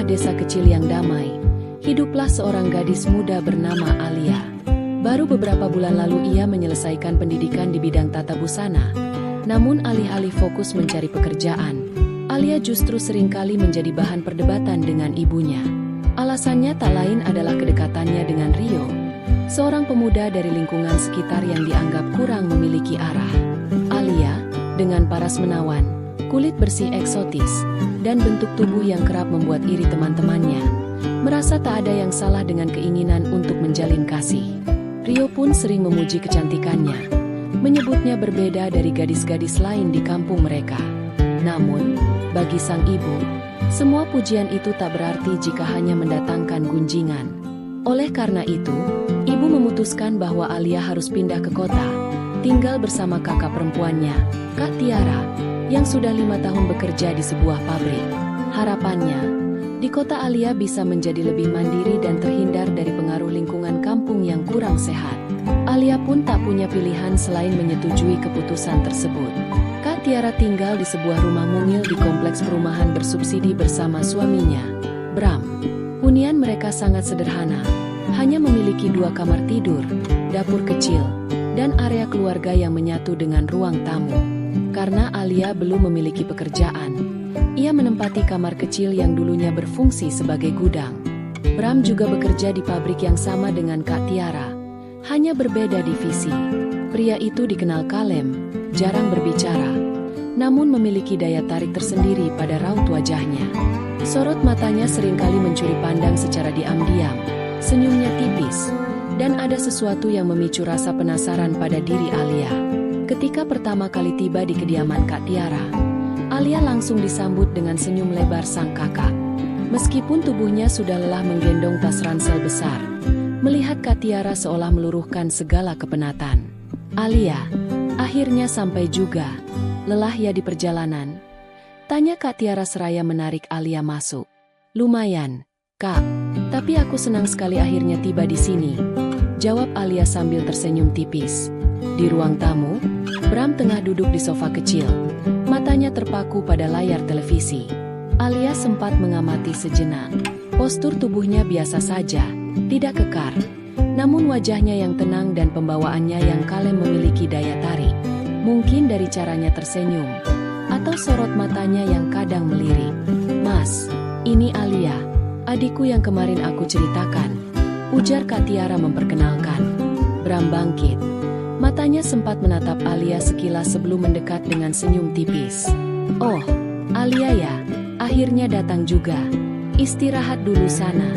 sebuah desa kecil yang damai, hiduplah seorang gadis muda bernama Alia. Baru beberapa bulan lalu ia menyelesaikan pendidikan di bidang tata busana. Namun alih-alih fokus mencari pekerjaan, Alia justru seringkali menjadi bahan perdebatan dengan ibunya. Alasannya tak lain adalah kedekatannya dengan Rio, seorang pemuda dari lingkungan sekitar yang dianggap kurang memiliki arah. Alia, dengan paras menawan, kulit bersih eksotis, dan bentuk tubuh yang kerap membuat iri teman-temannya, merasa tak ada yang salah dengan keinginan untuk menjalin kasih. Rio pun sering memuji kecantikannya, menyebutnya berbeda dari gadis-gadis lain di kampung mereka. Namun, bagi sang ibu, semua pujian itu tak berarti jika hanya mendatangkan gunjingan. Oleh karena itu, ibu memutuskan bahwa Alia harus pindah ke kota, tinggal bersama kakak perempuannya, Kak Tiara, yang sudah 5 tahun bekerja di sebuah pabrik. Harapannya, di kota Alia bisa menjadi lebih mandiri dan terhindar dari pengaruh lingkungan kampung yang kurang sehat. Alia pun tak punya pilihan selain menyetujui keputusan tersebut. Kak Tiara tinggal di sebuah rumah mungil di kompleks perumahan bersubsidi bersama suaminya, Bram. Hunian mereka sangat sederhana, hanya memiliki 2 kamar tidur, dapur kecil, dan area keluarga yang menyatu dengan ruang tamu. Karena Alia belum memiliki pekerjaan, ia menempati kamar kecil yang dulunya berfungsi sebagai gudang. Bram juga bekerja di pabrik yang sama dengan Kak Tiara, hanya berbeda divisi. Pria itu dikenal kalem, jarang berbicara, namun memiliki daya tarik tersendiri pada raut wajahnya. Sorot matanya seringkali mencuri pandang secara diam-diam, senyumnya tipis, dan ada sesuatu yang memicu rasa penasaran pada diri Alia. Ketika pertama kali tiba di kediaman Kak Tiara, Alia langsung disambut dengan senyum lebar sang kakak. Meskipun tubuhnya sudah lelah menggendong tas ransel besar, melihat Kak Tiara seolah meluruhkan segala kepenatan. Alia, akhirnya sampai juga. Lelah ya di perjalanan? Tanya Kak Tiara seraya menarik Alia masuk. Lumayan, Kak. Tapi aku senang sekali akhirnya tiba di sini, jawab Alia sambil tersenyum tipis. Di ruang tamu, Bram tengah duduk di sofa kecil, matanya terpaku pada layar televisi. Alia sempat mengamati sejenak. Postur tubuhnya biasa saja, tidak kekar. Namun wajahnya yang tenang dan pembawaannya yang kalem memiliki daya tarik. Mungkin dari caranya tersenyum, atau sorot matanya yang kadang melirik. Mas, ini Alia, adikku yang kemarin aku ceritakan, ujar Kak Tiara memperkenalkan. Bram bangkit. Matanya sempat menatap Alia sekilas sebelum mendekat dengan senyum tipis. Oh, Alia ya, akhirnya datang juga. Istirahat dulu sana.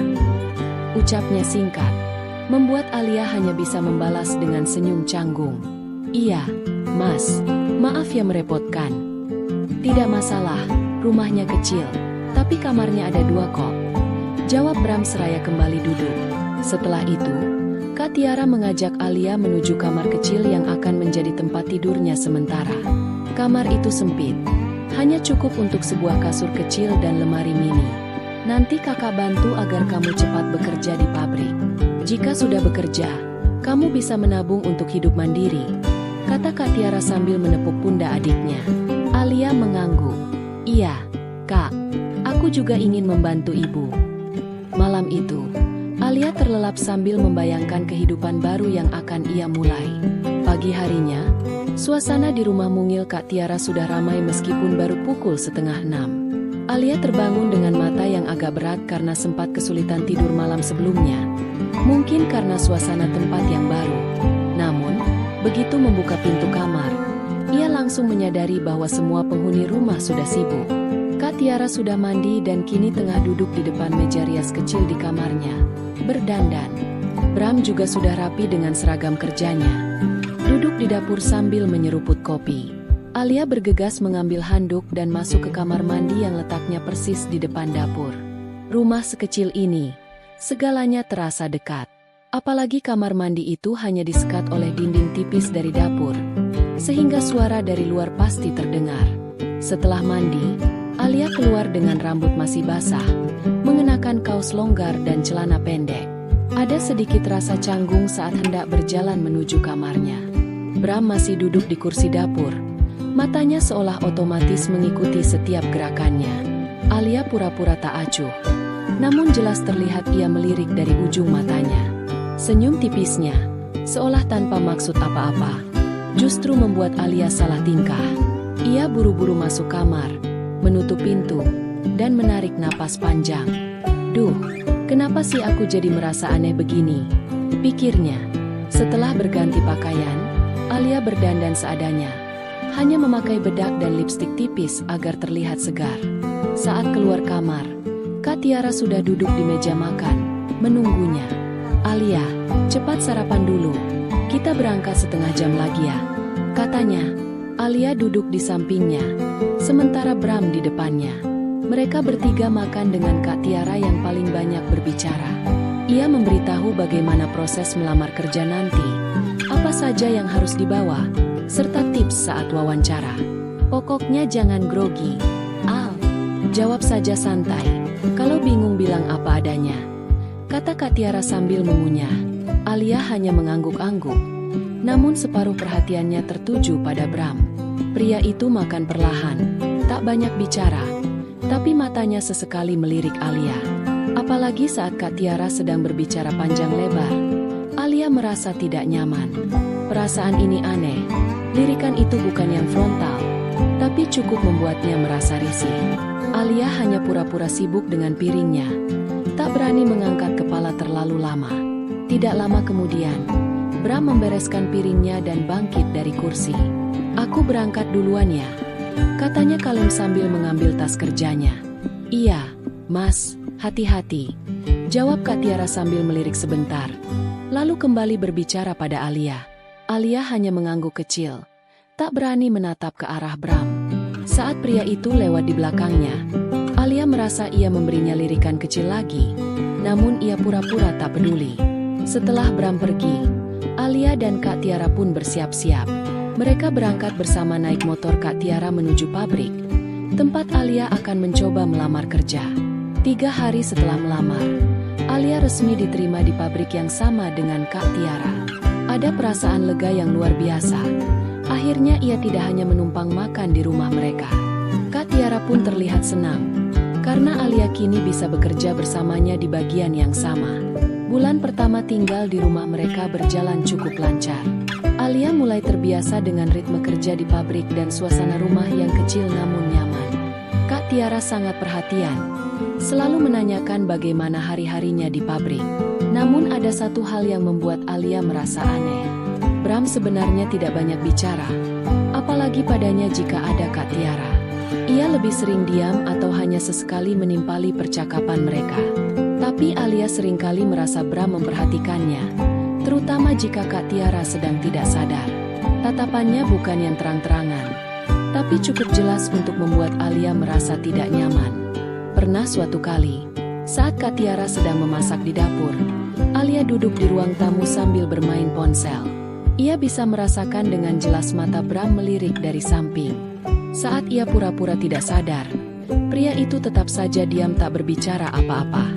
Ucapnya singkat, membuat Alia hanya bisa membalas dengan senyum canggung. Iya, Mas, maaf ya merepotkan. Tidak masalah, rumahnya kecil, tapi kamarnya ada 2 kok, jawab Bram seraya kembali duduk. Setelah itu, Kak Tiara mengajak Alia menuju kamar kecil yang akan menjadi tempat tidurnya sementara. Kamar itu sempit, hanya cukup untuk sebuah kasur kecil dan lemari mini. Nanti kakak bantu agar kamu cepat bekerja di pabrik. Jika sudah bekerja, kamu bisa menabung untuk hidup mandiri, kata Kak Tiara sambil menepuk pundak adiknya. Alia mengangguk. Iya, Kak, aku juga ingin membantu ibu. Malam itu, Alia terlelap sambil membayangkan kehidupan baru yang akan ia mulai. Pagi harinya, suasana di rumah mungil Kak Tiara sudah ramai meskipun baru pukul 5:30. Alia terbangun dengan mata yang agak berat karena sempat kesulitan tidur malam sebelumnya. Mungkin karena suasana tempat yang baru. Namun, begitu membuka pintu kamar, ia langsung menyadari bahwa semua penghuni rumah sudah sibuk. Kak Tiara sudah mandi dan kini tengah duduk di depan meja rias kecil di kamarnya, berdandan. Bram juga sudah rapi dengan seragam kerjanya, duduk di dapur sambil menyeruput kopi. Alia bergegas mengambil handuk dan masuk ke kamar mandi yang letaknya persis di depan dapur. Rumah sekecil ini, segalanya terasa dekat. Apalagi kamar mandi itu hanya disekat oleh dinding tipis dari dapur, sehingga suara dari luar pasti terdengar. Setelah mandi, Alia keluar dengan rambut masih basah, mengenakan kaos longgar dan celana pendek. Ada sedikit rasa canggung saat hendak berjalan menuju kamarnya. Bram masih duduk di kursi dapur, matanya seolah otomatis mengikuti setiap gerakannya. Alia pura-pura tak acuh, Namun jelas terlihat ia melirik dari ujung matanya. Senyum tipisnya, seolah tanpa maksud apa-apa, justru membuat Alia salah tingkah. Ia buru-buru masuk kamar, menutup pintu, dan menarik napas panjang. Duh, kenapa sih aku jadi merasa aneh begini? Pikirnya. Setelah berganti pakaian, Alia berdandan seadanya. Hanya memakai bedak dan lipstik tipis agar terlihat segar. Saat keluar kamar, Kak Tiara sudah duduk di meja makan, menunggunya. "Alia, cepat sarapan dulu. Kita berangkat setengah jam lagi ya," katanya. Alia duduk di sampingnya, sementara Bram di depannya. Mereka bertiga makan dengan Kak Tiara yang paling banyak berbicara. Ia memberitahu bagaimana proses melamar kerja nanti, apa saja yang harus dibawa, serta tips saat wawancara. "Pokoknya jangan grogi, Al. Jawab saja santai. Kalau bingung bilang apa adanya," kata Kak Tiara sambil mengunyah. Alia hanya mengangguk-angguk. Namun separuh perhatiannya tertuju pada Bram. Pria itu makan perlahan, tak banyak bicara, tapi matanya sesekali melirik Alia. Apalagi saat Kak Tiara sedang berbicara panjang lebar, Alia merasa tidak nyaman. Perasaan ini aneh. Lirikan itu bukan yang frontal, tapi cukup membuatnya merasa risih. Alia hanya pura-pura sibuk dengan piringnya, tak berani mengangkat kepala terlalu lama. Tidak lama kemudian, Bram membereskan piringnya dan bangkit dari kursi. "Aku berangkat duluan ya," katanya kalem sambil mengambil tas kerjanya. "Iya, Mas, hati-hati," jawab Kak Tiara sambil melirik sebentar, lalu kembali berbicara pada Alia. Alia hanya mengangguk kecil, tak berani menatap ke arah Bram. Saat pria itu lewat di belakangnya, Alia merasa ia memberinya lirikan kecil lagi, namun ia pura-pura tak peduli. Setelah Bram pergi, Alia dan Kak Tiara pun bersiap-siap. Mereka berangkat bersama naik motor Kak Tiara menuju pabrik, tempat Alia akan mencoba melamar kerja. 3 hari setelah melamar, Alia resmi diterima di pabrik yang sama dengan Kak Tiara. Ada perasaan lega yang luar biasa. Akhirnya ia tidak hanya menumpang makan di rumah mereka. Kak Tiara pun terlihat senang, karena Alia kini bisa bekerja bersamanya di bagian yang sama. Bulan pertama tinggal di rumah mereka berjalan cukup lancar. Alia mulai terbiasa dengan ritme kerja di pabrik dan suasana rumah yang kecil namun nyaman. Kak Tiara sangat perhatian, selalu menanyakan bagaimana hari-harinya di pabrik. Namun ada satu hal yang membuat Alia merasa aneh. Bram sebenarnya tidak banyak bicara, apalagi padanya jika ada Kak Tiara. Ia lebih sering diam atau hanya sesekali menimpali percakapan mereka. Tapi Alia seringkali merasa Bram memperhatikannya, terutama jika Kak Tiara sedang tidak sadar. Tatapannya bukan yang terang-terangan, tapi cukup jelas untuk membuat Alia merasa tidak nyaman. Pernah suatu kali, saat Kak Tiara sedang memasak di dapur, Alia duduk di ruang tamu sambil bermain ponsel. Ia bisa merasakan dengan jelas mata Bram melirik dari samping. Saat ia pura-pura tidak sadar, pria itu tetap saja diam tak berbicara apa-apa.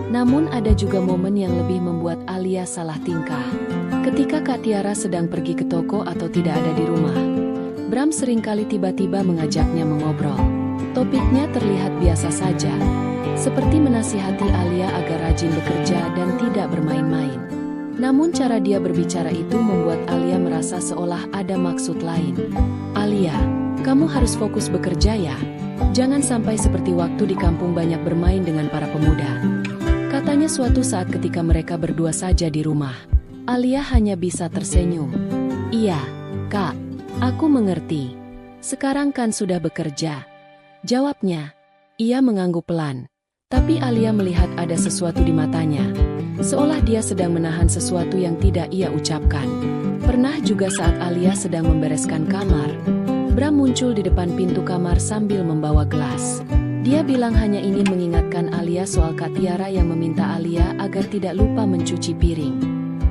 Namun ada juga momen yang lebih membuat Alia salah tingkah. Ketika Kak Tiara sedang pergi ke toko atau tidak ada di rumah, Bram seringkali tiba-tiba mengajaknya mengobrol. Topiknya terlihat biasa saja, seperti menasihati Alia agar rajin bekerja dan tidak bermain-main. Namun cara dia berbicara itu membuat Alia merasa seolah ada maksud lain. "Alia, kamu harus fokus bekerja ya. Jangan sampai seperti waktu di kampung banyak bermain dengan para pemuda," katanya suatu saat ketika mereka berdua saja di rumah. Alia hanya bisa tersenyum. "Iya, Kak, aku mengerti. Sekarang kan sudah bekerja," jawabnya. Ia mengangguk pelan, tapi Alia melihat ada sesuatu di matanya, seolah dia sedang menahan sesuatu yang tidak ia ucapkan. Pernah juga saat Alia sedang membereskan kamar, Bram muncul di depan pintu kamar sambil membawa gelas. Dia bilang hanya ingin mengingatkan Alia soal Kak Tiara yang meminta Alia agar tidak lupa mencuci piring.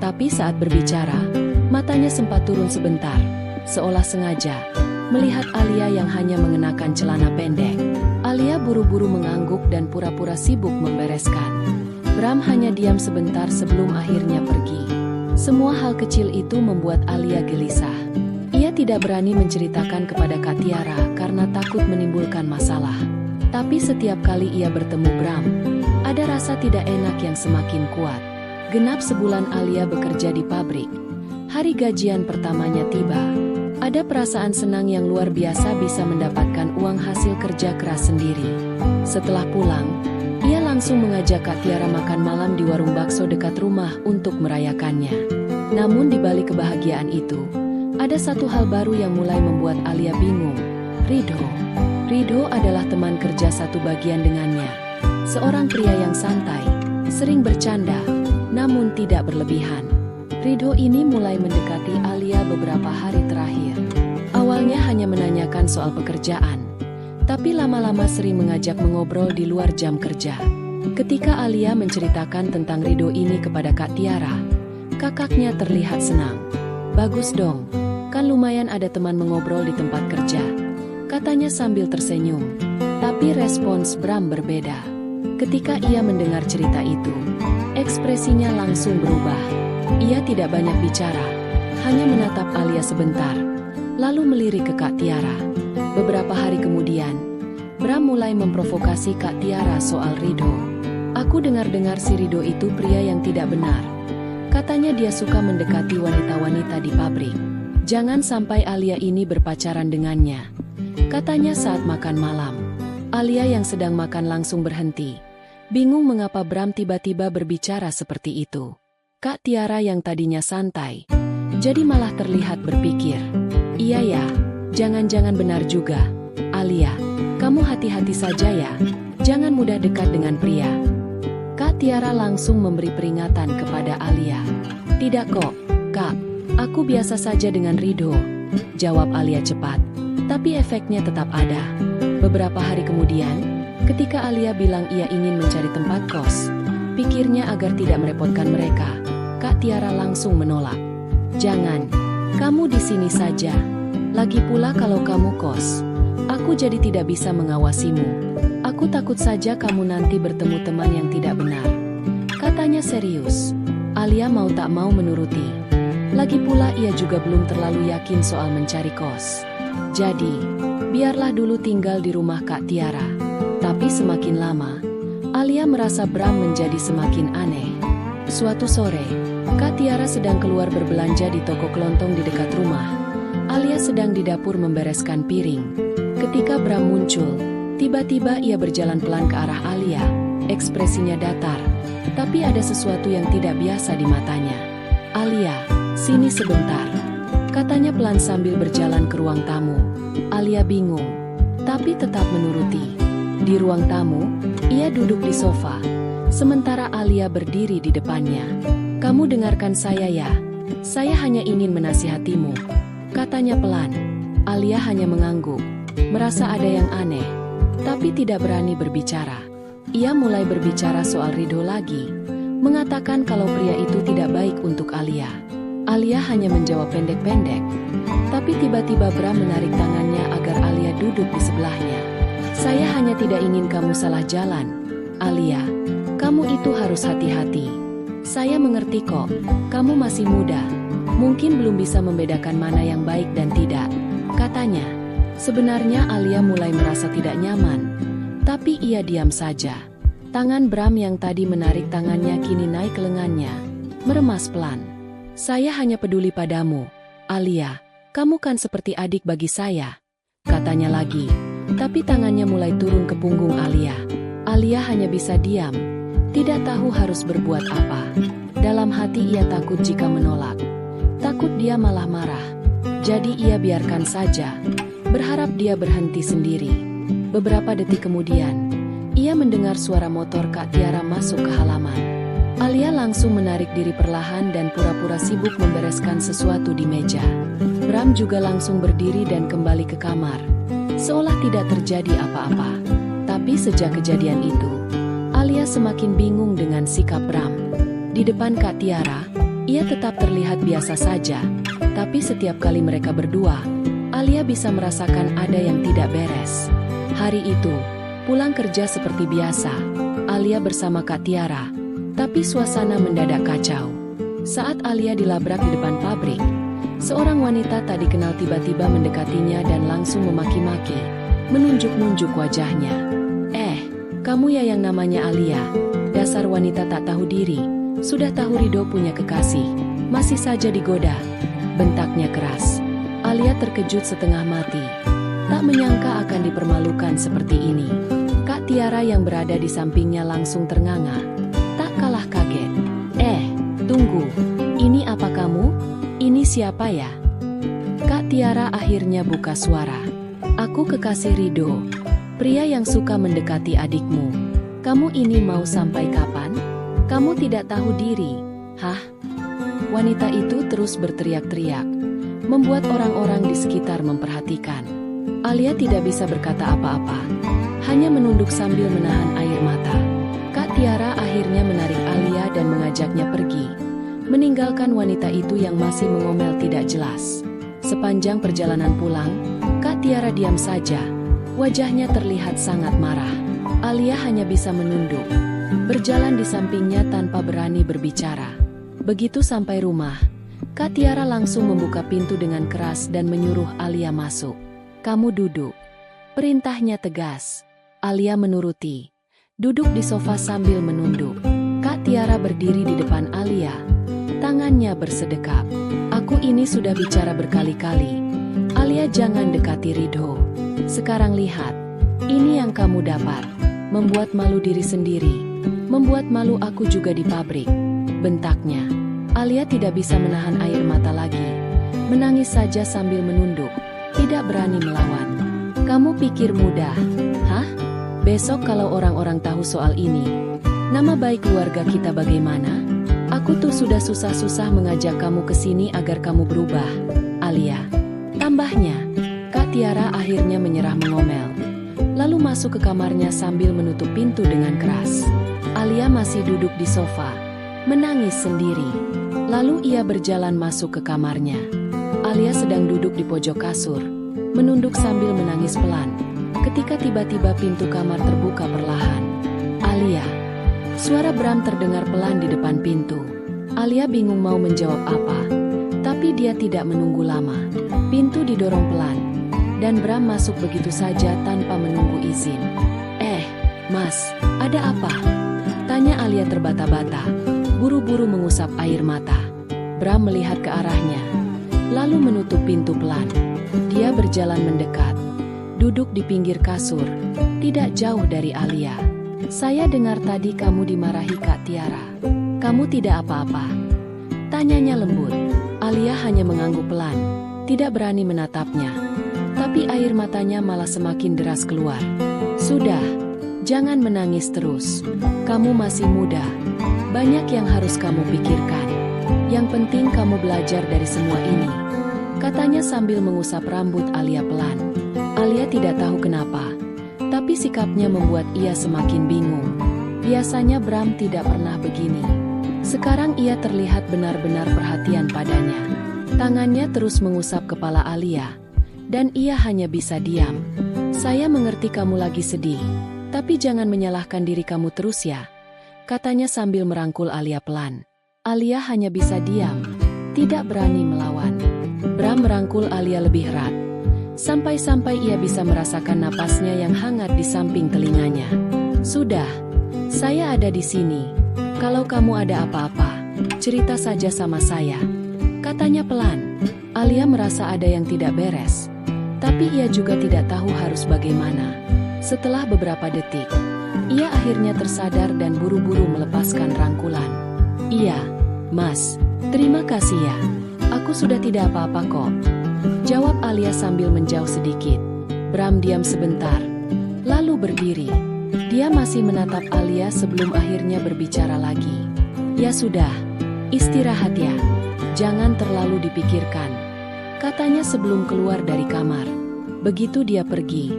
Tapi saat berbicara, matanya sempat turun sebentar, seolah sengaja melihat Alia yang hanya mengenakan celana pendek. Alia buru-buru mengangguk dan pura-pura sibuk membereskan. Bram hanya diam sebentar sebelum akhirnya pergi. Semua hal kecil itu membuat Alia gelisah. Ia tidak berani menceritakan kepada Kak Tiara karena takut menimbulkan masalah. Tapi setiap kali ia bertemu Bram, Ada rasa tidak enak yang semakin kuat. Genap sebulan Alia bekerja di pabrik. Hari gajian pertamanya tiba. Ada perasaan senang yang luar biasa bisa mendapatkan uang hasil kerja keras sendiri. Setelah pulang, ia langsung mengajak Kak Tiara makan malam di warung bakso dekat rumah untuk merayakannya. Namun di balik kebahagiaan itu, ada satu hal baru yang mulai membuat Alia bingung. Ridho. Ridho adalah teman kerja satu bagian dengannya. Seorang pria yang santai, sering bercanda, namun tidak berlebihan. Ridho ini mulai mendekati Alia beberapa hari terakhir. Awalnya hanya menanyakan soal pekerjaan, tapi lama-lama sering mengajak mengobrol di luar jam kerja. Ketika Alia menceritakan tentang Ridho ini kepada Kak Tiara, kakaknya terlihat senang. "Bagus dong, kan lumayan ada teman mengobrol di tempat kerja," katanya sambil tersenyum. Tapi respons Bram berbeda. Ketika ia mendengar cerita itu, ekspresinya langsung berubah. Ia tidak banyak bicara, hanya menatap Alia sebentar, lalu melirik ke Kak Tiara. Beberapa hari kemudian, Bram mulai memprovokasi Kak Tiara soal Ridho. "Aku dengar-dengar si Ridho itu pria yang tidak benar. Katanya dia suka mendekati wanita-wanita di pabrik. Jangan sampai Alia ini berpacaran dengannya," katanya saat makan malam. Alia yang sedang makan langsung berhenti, bingung mengapa Bram tiba-tiba berbicara seperti itu. Kak Tiara yang tadinya santai, jadi malah terlihat berpikir, "Iya ya, jangan-jangan benar juga. Alia, kamu hati-hati saja ya, jangan mudah dekat dengan pria." Kak Tiara langsung memberi peringatan kepada Alia. "Tidak kok, Kak, aku biasa saja dengan Ridho," jawab Alia cepat. Tapi efeknya tetap ada. Beberapa hari kemudian, ketika Alia bilang ia ingin mencari tempat kos, pikirnya agar tidak merepotkan mereka, Kak Tiara langsung menolak. "Jangan, kamu di sini saja. Lagi pula kalau kamu kos, aku jadi tidak bisa mengawasimu. Aku takut saja kamu nanti bertemu teman yang tidak benar," katanya serius. Alia mau tak mau menuruti. Lagi pula ia juga belum terlalu yakin soal mencari kos. Jadi, biarlah dulu tinggal di rumah Kak Tiara. Tapi semakin lama, Alia merasa Bram menjadi semakin aneh. Suatu sore, Kak Tiara sedang keluar berbelanja di toko kelontong di dekat rumah. Alia sedang di dapur membereskan piring. Ketika Bram muncul, tiba-tiba ia berjalan pelan ke arah Alia. Ekspresinya datar, tapi ada sesuatu yang tidak biasa di matanya. "Alia, sini sebentar," katanya pelan sambil berjalan ke ruang tamu. Alia bingung, tapi tetap menuruti. Di ruang tamu, ia duduk di sofa, sementara Alia berdiri di depannya. "Kamu dengarkan saya ya, saya hanya ingin menasihatimu," katanya pelan. Alia hanya mengangguk, merasa ada yang aneh, tapi tidak berani berbicara. Ia mulai berbicara soal Ridho lagi, mengatakan kalau pria itu tidak baik untuk Alia. Alia hanya menjawab pendek-pendek, tapi tiba-tiba Bram menarik tangannya agar Alia duduk di sebelahnya. "Saya hanya tidak ingin kamu salah jalan, Alia. Kamu itu harus hati-hati. Saya mengerti kok, kamu masih muda. Mungkin belum bisa membedakan mana yang baik dan tidak," katanya. Sebenarnya Alia mulai merasa tidak nyaman, tapi ia diam saja. Tangan Bram yang tadi menarik tangannya kini naik ke lengannya, meremas pelan. "Saya hanya peduli padamu, Alia. Kamu kan seperti adik bagi saya," katanya lagi. Tapi tangannya mulai turun ke punggung Alia. Alia hanya bisa diam, tidak tahu harus berbuat apa. Dalam hati ia takut jika menolak. Takut dia malah marah. Jadi ia biarkan saja, berharap dia berhenti sendiri. Beberapa detik kemudian, ia mendengar suara motor Kak Tiara masuk ke halaman. Alia langsung menarik diri perlahan dan pura-pura sibuk membereskan sesuatu di meja. Bram juga langsung berdiri dan kembali ke kamar, seolah tidak terjadi apa-apa. Tapi sejak kejadian itu, Alia semakin bingung dengan sikap Bram. Di depan Kak Tiara, ia tetap terlihat biasa saja, tapi setiap kali mereka berdua, Alia bisa merasakan ada yang tidak beres. Hari itu, pulang kerja seperti biasa, Alia bersama Kak Tiara, tapi suasana mendadak kacau. Saat Alia dilabrak di depan pabrik, seorang wanita tak dikenal tiba-tiba mendekatinya dan langsung memaki-maki, menunjuk-nunjuk wajahnya. Kamu ya yang namanya Alia. Dasar wanita tak tahu diri. Sudah tahu Ridho punya kekasih, masih saja digoda. Bentaknya keras. Alia terkejut setengah mati. Tak menyangka akan dipermalukan seperti ini. Kak Tiara yang berada di sampingnya langsung ternganga. Tak kalah kaget. Tunggu. Ini apa kamu? Ini siapa ya? Kak Tiara akhirnya buka suara. Aku kekasih Ridho. Pria yang suka mendekati adikmu. Kamu ini mau sampai kapan? Kamu tidak tahu diri. Hah? Wanita itu terus berteriak-teriak, membuat orang-orang di sekitar memperhatikan. Alia tidak bisa berkata apa-apa, hanya menunduk sambil menahan air mata. Kak Tiara akhirnya menarik Alia dan mengajaknya pergi, meninggalkan wanita itu yang masih mengomel tidak jelas. Sepanjang perjalanan pulang, Kak Tiara diam saja, wajahnya terlihat sangat marah. Alia hanya bisa menunduk, berjalan di sampingnya tanpa berani berbicara. Begitu sampai rumah, Kak Tiara langsung membuka pintu dengan keras dan menyuruh Alia masuk. Kamu duduk. Perintahnya tegas. Alia menuruti. Duduk di sofa sambil menunduk. Kak Tiara berdiri di depan Alia. Tangannya bersedekap. Aku ini sudah bicara berkali-kali. Alia jangan dekati Ridho. Sekarang lihat. Ini yang kamu dapat. Membuat malu diri sendiri. Membuat malu aku juga di pabrik. Bentaknya. Alia tidak bisa menahan air mata lagi. Menangis saja sambil menunduk. Tidak berani melawan. Kamu pikir mudah? Hah? Besok kalau orang-orang tahu soal ini, nama baik keluarga kita bagaimana? Aku tuh sudah susah-susah mengajak kamu ke sini agar kamu berubah, Alia. Tambahnya, Kak Tiara akhirnya menyerah mengomel. Lalu masuk ke kamarnya sambil menutup pintu dengan keras. Alia masih duduk di sofa, menangis sendiri. Lalu ia berjalan masuk ke kamarnya. Alia sedang duduk di pojok kasur, menunduk sambil menangis pelan. Ketika tiba-tiba pintu kamar terbuka perlahan. Alia. Suara Bram terdengar pelan di depan pintu. Alia bingung mau menjawab apa, tapi dia tidak menunggu lama. Pintu didorong pelan, dan Bram masuk begitu saja tanpa menunggu izin. Mas, ada apa? Tanya Alia terbata-bata, buru-buru mengusap air mata. Bram melihat ke arahnya, lalu menutup pintu pelan. Dia berjalan mendekat, duduk di pinggir kasur, tidak jauh dari Alia. Saya dengar tadi kamu dimarahi Kak Tiara. Kamu tidak apa-apa? Tanyanya lembut. Alia hanya mengangguk pelan, tidak berani menatapnya. Tapi air matanya malah semakin deras keluar. Sudah, jangan menangis terus. Kamu masih muda. Banyak yang harus kamu pikirkan. Yang penting kamu belajar dari semua ini. Katanya sambil mengusap rambut Alia pelan. Alia tidak tahu kenapa, tapi sikapnya membuat ia semakin bingung. Biasanya Bram tidak pernah begini. Sekarang ia terlihat benar-benar perhatian padanya. Tangannya terus mengusap kepala Alia, dan ia hanya bisa diam. Saya mengerti kamu lagi sedih, tapi jangan menyalahkan diri kamu terus ya. Katanya sambil merangkul Alia pelan. Alia hanya bisa diam, tidak berani melawan. Bram merangkul Alia lebih erat, sampai-sampai ia bisa merasakan napasnya yang hangat di samping telinganya. Sudah, saya ada di sini. Kalau kamu ada apa-apa, cerita saja sama saya. Katanya pelan. Alia merasa ada yang tidak beres, tapi ia juga tidak tahu harus bagaimana. Setelah beberapa detik, ia akhirnya tersadar dan buru-buru melepaskan rangkulan. Iya, Mas, terima kasih ya. Aku sudah tidak apa-apa kok. Jawab Alia sambil menjauh sedikit. Bram diam sebentar, lalu berdiri. Dia masih menatap Alia sebelum akhirnya berbicara lagi. Ya sudah, istirahat ya. Jangan terlalu dipikirkan. Katanya sebelum keluar dari kamar. Begitu dia pergi,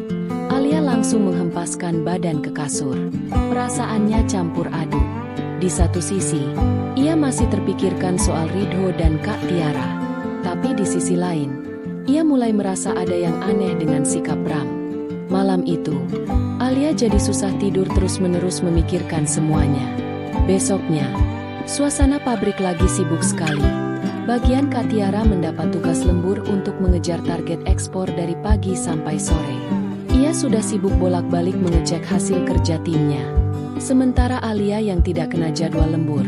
Alia langsung menghempaskan badan ke kasur. Perasaannya campur aduk. Di satu sisi, ia masih terpikirkan soal Ridho dan Kak Tiara. Tapi di sisi lain, ia mulai merasa ada yang aneh dengan sikap Bram. Malam itu, Alia jadi susah tidur terus-menerus memikirkan semuanya. Besoknya, suasana pabrik lagi sibuk sekali. Bagian Kak Tiara mendapat tugas lembur untuk mengejar target ekspor dari pagi sampai sore. Ia Dia sudah sibuk bolak-balik mengecek hasil kerja timnya. Sementara Alia yang tidak kena jadwal lembur,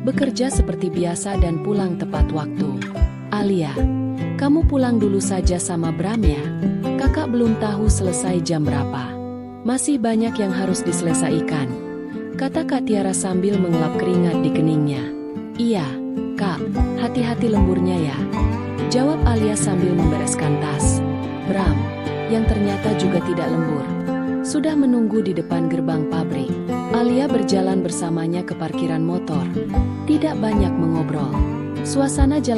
bekerja seperti biasa dan pulang tepat waktu. Alia, kamu pulang dulu saja sama Bram ya. Kakak belum tahu selesai jam berapa. Masih banyak yang harus diselesaikan, kata Kak Tiara sambil mengelap keringat di keningnya. Iya, Kak, hati-hati lemburnya ya, jawab Alia sambil membereskan tas. Bram, yang ternyata juga tidak lembur, sudah menunggu di depan gerbang pabrik. Alia berjalan bersamanya ke parkiran motor. Tidak banyak mengobrol. Suasana jalan